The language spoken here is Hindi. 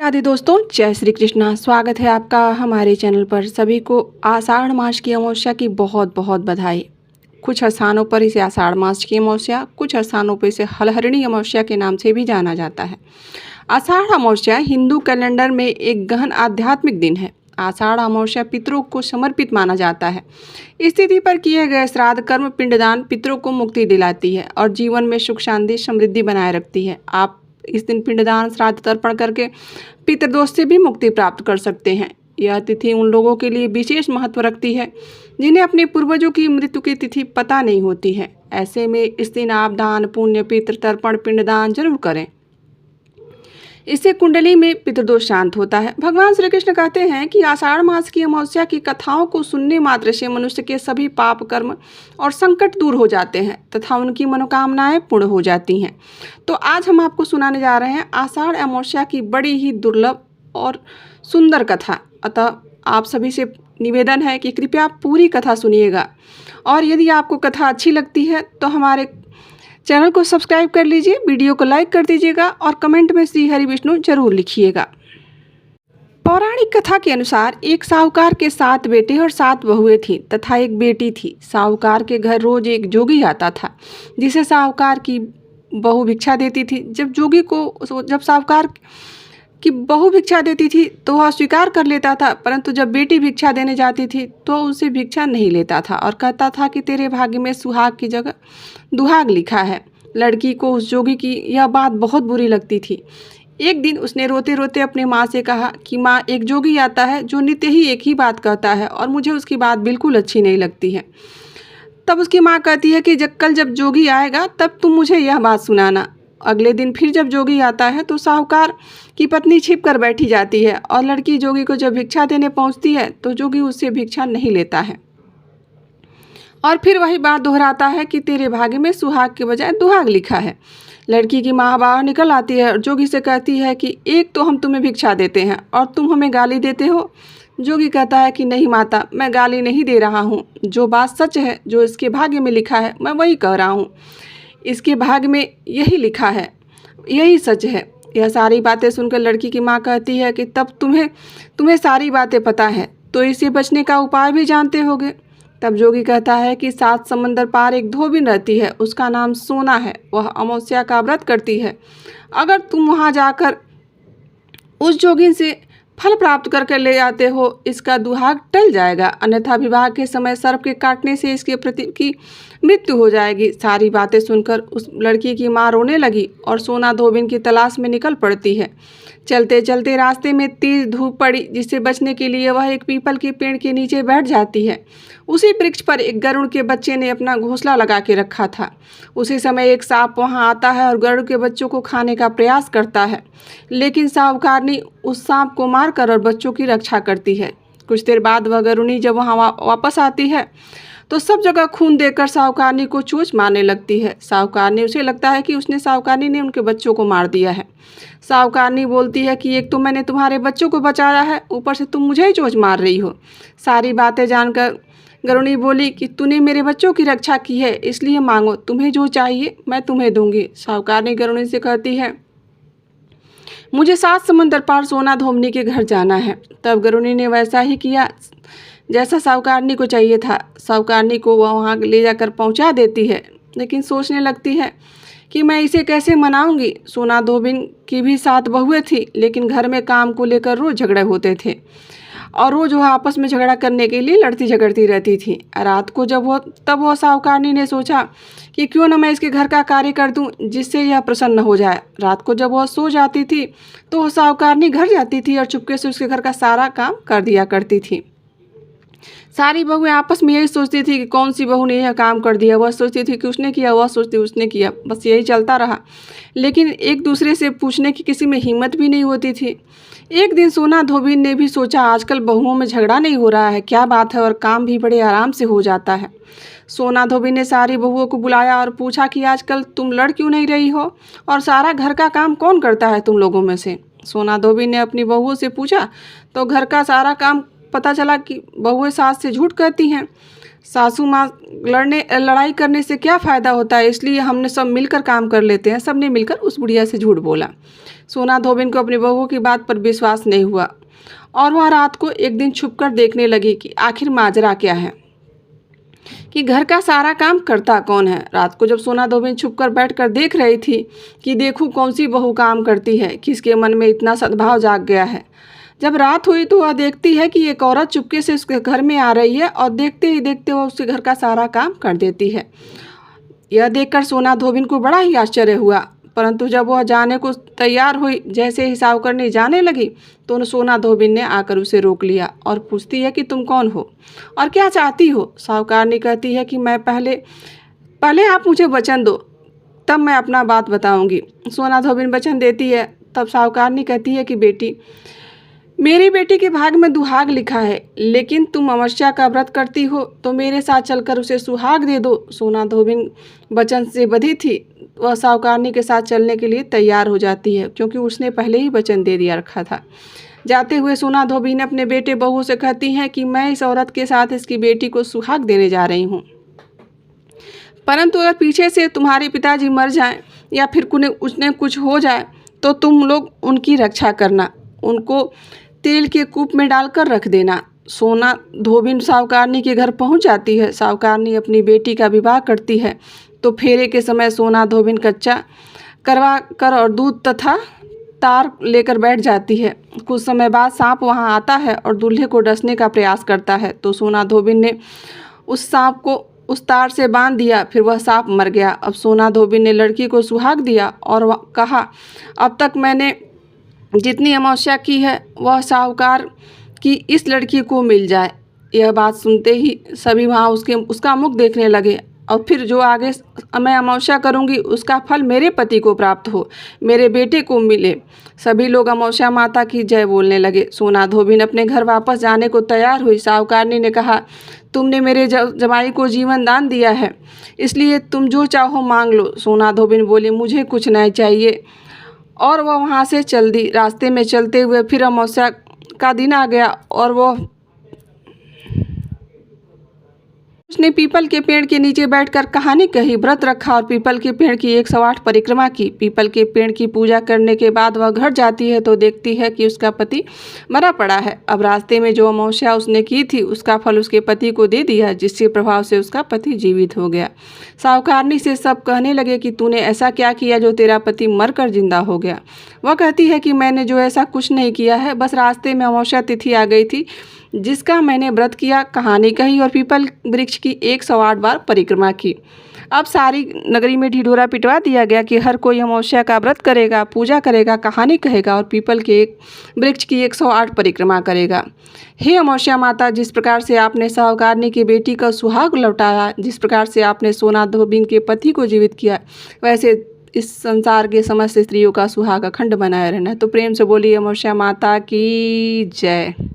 राधे दोस्तों, जय श्री कृष्णा। स्वागत है आपका हमारे चैनल पर। सभी को आषाढ़ मास की अमावस्या की बहुत बहुत बधाई। कुछ स्थानों पर इसे आषाढ़ मास की अमावस्या, कुछ स्थानों पर इसे हलहरिणी अमावस्या के नाम से भी जाना जाता है। आषाढ़ अमावस्या हिंदू कैलेंडर में एक गहन आध्यात्मिक दिन है। आषाढ़ अमावस्या पितरों को समर्पित माना जाता है। इस तिथि पर किए गए श्राद्ध कर्म पिंडदान पितरों को मुक्ति दिलाती है और जीवन में सुख शांति समृद्धि बनाए रखती है। आप इस दिन पिंडदान श्राद्ध तर्पण करके पितृदोष से भी मुक्ति प्राप्त कर सकते हैं। यह तिथि उन लोगों के लिए विशेष महत्व रखती है जिन्हें अपने पूर्वजों की मृत्यु की तिथि पता नहीं होती है। ऐसे में इस दिन आप दान पुण्य पितृ तर्पण पिंडदान जरूर करें। इससे कुंडली में पितृदोष शांत होता है। भगवान श्री कृष्ण कहते हैं कि आषाढ़ मास की अमावस्या की कथाओं को सुनने मात्र से मनुष्य के सभी पाप कर्म और संकट दूर हो जाते हैं तथा उनकी मनोकामनाएं पूर्ण हो जाती हैं। तो आज हम आपको सुनाने जा रहे हैं आषाढ़ अमावस्या की बड़ी ही दुर्लभ और सुंदर कथा। अतः आप सभी से निवेदन है कि कृपया पूरी कथा सुनिएगा और यदि आपको कथा अच्छी लगती है तो हमारे चैनल को सब्सक्राइब कर लीजिए, वीडियो को लाइक कर दीजिएगा और कमेंट में श्री हरि विष्णु जरूर लिखिएगा। पौराणिक कथा के अनुसार एक साहूकार के 7 बेटे और 7 बहुएं थीं तथा एक बेटी थी। साहूकार के घर रोज एक जोगी आता था जिसे साहूकार की बहू भिक्षा देती थी। जब साहूकार की बहू भिक्षा देती थी तो वह स्वीकार कर लेता था, परंतु जब बेटी भिक्षा देने जाती थी तो उसे भिक्षा नहीं लेता था और कहता था कि तेरे भाग्य में सुहाग की जगह दुहाग लिखा है। लड़की को उस जोगी की यह बात बहुत बुरी लगती थी। एक दिन उसने रोते रोते अपने माँ से कहा कि माँ, एक जोगी आता है जो नित्य ही एक ही बात कहता है और मुझे उसकी बात बिल्कुल अच्छी नहीं लगती है। तब उसकी माँ कहती है कि कल जब जोगी आएगा तब तुम मुझे यह बात सुनाना। अगले दिन फिर जब जोगी आता है तो साहूकार की पत्नी छिप कर बैठी जाती है और लड़की जोगी को जब भिक्षा देने पहुंचती है तो जोगी उससे भिक्षा नहीं लेता है और फिर वही बात दोहराता है कि तेरे भाग्य में सुहाग के बजाय दुहाग लिखा है। लड़की की माँ बाहर निकल आती है और जोगी से कहती है कि एक तो हम तुम्हें भिक्षा देते हैं और तुम हमें गाली देते हो। जोगी कहता है कि नहीं माता, मैं गाली नहीं दे रहा हूँ, जो बात सच है, जो इसके भाग्य में लिखा है, मैं वही कह रहा हूँ। इसके भाग्य में यही लिखा है, यही सच है। यह सारी बातें सुनकर लड़की की माँ कहती है कि तब तुम्हें सारी बातें पता है तो इससे बचने का उपाय भी जानते होगे। तब जोगी कहता है कि 7 समंदर पार एक धोबिन रहती है, उसका नाम सोना है। वह अमावस्या का व्रत करती है। अगर तुम वहाँ जाकर उस जोगिन से फल प्राप्त करके ले आते हो, इसका दुहाग टल जाएगा, अन्यथा विवाह के समय सर्प के काटने से इसके प्रति की मृत्यु हो जाएगी। सारी बातें सुनकर उस लड़की की माँ रोने लगी और सोना धोबिन की तलाश में निकल पड़ती है। चलते चलते रास्ते में तेज धूप पड़ी, जिससे बचने के लिए वह एक पीपल के पेड़ के नीचे बैठ जाती है। उसी वृक्ष पर एक गरुड़ के बच्चे ने अपना घोंसला लगा के रखा था। उसी समय एक सांप वहां आता है और गरुड़ के बच्चों को खाने का प्रयास करता है, लेकिन साहूकारनी उस सांप को मारकर और बच्चों की रक्षा करती है। कुछ देर बाद वह गरुड़ी जब वहां वापस आती है तो सब जगह खून देखकर साहूकारनी को चोंच मारने लगती है। साहूकारनी उसे लगता है कि साहूकारनी ने उनके बच्चों को मार दिया है। साहूकारनी बोलती है कि एक तो मैंने तुम्हारे बच्चों को बचाया है, ऊपर से तुम मुझे ही चोंच मार रही हो। सारी बातें जानकर गरुड़ी बोली कि तूने मेरे बच्चों की रक्षा की है, इसलिए मांगो, तुम्हें जो चाहिए मैं तुम्हें दूंगी। साहूकारनी गरुड़ी से कहती है मुझे 7 समंदर पार सोना धोमनी के घर जाना है। तब गरुड़ी ने वैसा ही किया जैसा साहूकारनी को चाहिए था। साहूकारनी को वह वहाँ ले जाकर पहुँचा देती है, लेकिन सोचने लगती है कि मैं इसे कैसे मनाऊंगी। सोना धोबिन की भी 7 बहुएं थी, लेकिन घर में काम को लेकर रोज झगड़े होते थे और रोज वह आपस में झगड़ा करने के लिए लड़ती झगड़ती रहती थी। रात को तब वह साहूकारनी ने सोचा कि क्यों न मैं इसके घर का कार्य कर दूं, जिससे यह प्रसन्न हो जाए। रात को जब वह सो जाती थी तो वह साहूकारनी घर जाती थी और चुपके से उसके घर का सारा काम कर दिया करती थी। सारी बहुएं आपस में यही सोचती थी कि कौन सी बहू ने यह काम कर दिया। वह सोचती थी कि उसने किया, वह सोचती उसने किया, बस यही चलता रहा, लेकिन एक दूसरे से पूछने की किसी में हिम्मत भी नहीं होती थी। एक दिन सोना धोबिन ने भी सोचा आजकल बहुओं में झगड़ा नहीं हो रहा है, क्या बात है, और काम भी बड़े आराम से हो जाता है। सोना धोबिन ने सारी बहुओं को बुलाया और पूछा कि आजकल तुम लड़ क्यों नहीं रही हो और सारा घर का काम कौन करता है तुम लोगों में से। सोना धोबिन ने अपनी बहुओं से पूछा तो घर का सारा काम पता चला कि बहुएं सास से झूठ कहती हैं। सासू माँ लड़ाई करने से क्या फ़ायदा होता है, इसलिए हमने सब मिलकर काम कर लेते हैं। सब ने मिलकर उस बुढ़िया से झूठ बोला। सोना धोबिन को अपनी बहू की बात पर विश्वास नहीं हुआ और वह रात को एक दिन छुपकर देखने लगी कि आखिर माजरा क्या है, कि घर का सारा काम करता कौन है। रात को जब सोना धोबिन छुपकर बैठकर देख रही थी कि देखूं कौन सी बहू काम करती है, किसके मन में इतना सद्भाव जाग गया है। जब रात हुई तो वह देखती है कि एक औरत चुपके से उसके घर में आ रही है और देखते ही देखते वह उसके घर का सारा काम कर देती है। यह देखकर सोना धोबिन को बड़ा ही आश्चर्य हुआ, परंतु जब वह जाने को तैयार हुई, जैसे ही साहूकारनी जाने लगी तो सोना धोबिन ने आकर उसे रोक लिया और पूछती है कि तुम कौन हो और क्या चाहती हो। साहूकारनी कहती है कि मैं पहले आप मुझे वचन दो, तब मैं अपना बात बताऊंगी। सोना धोबिन वचन देती है। तब साहूकारनी कहती है कि बेटी, मेरी बेटी के भाग में दुहाग लिखा है, लेकिन तुम अमावस्या का व्रत करती हो तो मेरे साथ चलकर उसे सुहाग दे दो। सोना धोबिन वचन से बधी थी। वह साहूकारनी के साथ चलने के लिए तैयार हो जाती है, क्योंकि उसने पहले ही वचन दे दिया रखा था। जाते हुए सोना धोबिन अपने बेटे बहू से कहती हैं कि मैं इस औरत के साथ इसकी बेटी को सुहाग देने जा रही हूँ, परंतु अगर पीछे से तुम्हारे पिताजी मर जाएं या फिर उसने कुछ हो जाए तो तुम लोग उनकी रक्षा करना, उनको तेल के कूप में डालकर रख देना। सोना धोबिन साहूकारनी के घर पहुंच जाती है। साहूकारनी अपनी बेटी का विवाह करती है तो फेरे के समय सोना धोबिन कच्चा करवा कर और दूध तथा तार लेकर बैठ जाती है। कुछ समय बाद सांप वहां आता है और दूल्हे को डसने का प्रयास करता है, तो सोना धोबिन ने उस सांप को उस तार से बांध दिया, फिर वह सांप मर गया। अब सोना धोबिन ने लड़की को सुहाग दिया और कहा, अब तक मैंने जितनी अमावस्या की है वह साहूकार की इस लड़की को मिल जाए। यह बात सुनते ही सभी वहाँ उसका मुख देखने लगे और फिर जो आगे मैं अमावस्या करूँगी उसका फल मेरे पति को प्राप्त हो, मेरे बेटे को मिले। सभी लोग अमावस्या माता की जय बोलने लगे। सोना धोबिन अपने घर वापस जाने को तैयार हुई। साहूकारनी ने कहा, तुमने मेरे जमाई को जीवन दान दिया है, इसलिए तुम जो चाहो मांग लो। सोना धोबिन बोली, मुझे कुछ नहीं चाहिए, और वह वहाँ से चल दी। रास्ते में चलते हुए फिर अमावस्या का दिन आ गया और उसने पीपल के पेड़ के नीचे बैठकर कहानी कही, व्रत रखा और पीपल के पेड़ की 108 परिक्रमा की। पीपल के पेड़ की पूजा करने के बाद वह घर जाती है तो देखती है कि उसका पति मरा पड़ा है। अब रास्ते में जो अमावस्या उसने की थी उसका फल उसके पति को दे दिया, जिसके प्रभाव से उसका पति जीवित हो गया। साहूकारनी से सब कहने लगे कि तूने ऐसा क्या किया जो तेरा पति मरकर जिंदा हो गया। वह कहती है कि मैंने जो ऐसा कुछ नहीं किया है, बस रास्ते में अमावस्या तिथि आ गई थी जिसका मैंने व्रत किया, कहानी कही और पीपल वृक्ष की 108 बार परिक्रमा की। अब सारी नगरी में ढिढोरा पिटवा दिया गया कि हर कोई अमावस्या का व्रत करेगा, पूजा करेगा, कहानी कहेगा और पीपल के एक वृक्ष की 108 परिक्रमा करेगा। हे अमावस्या माता, जिस प्रकार से आपने साहूकारनी की बेटी का सुहाग लौटाया, जिस प्रकार से आपने सोना धोबिन के पति को जीवित किया, वैसे इस संसार के समस्त स्त्रियों का सुहाग अखंड बनाए रहना। तो प्रेम से बोलिए अमावस्या माता की जय।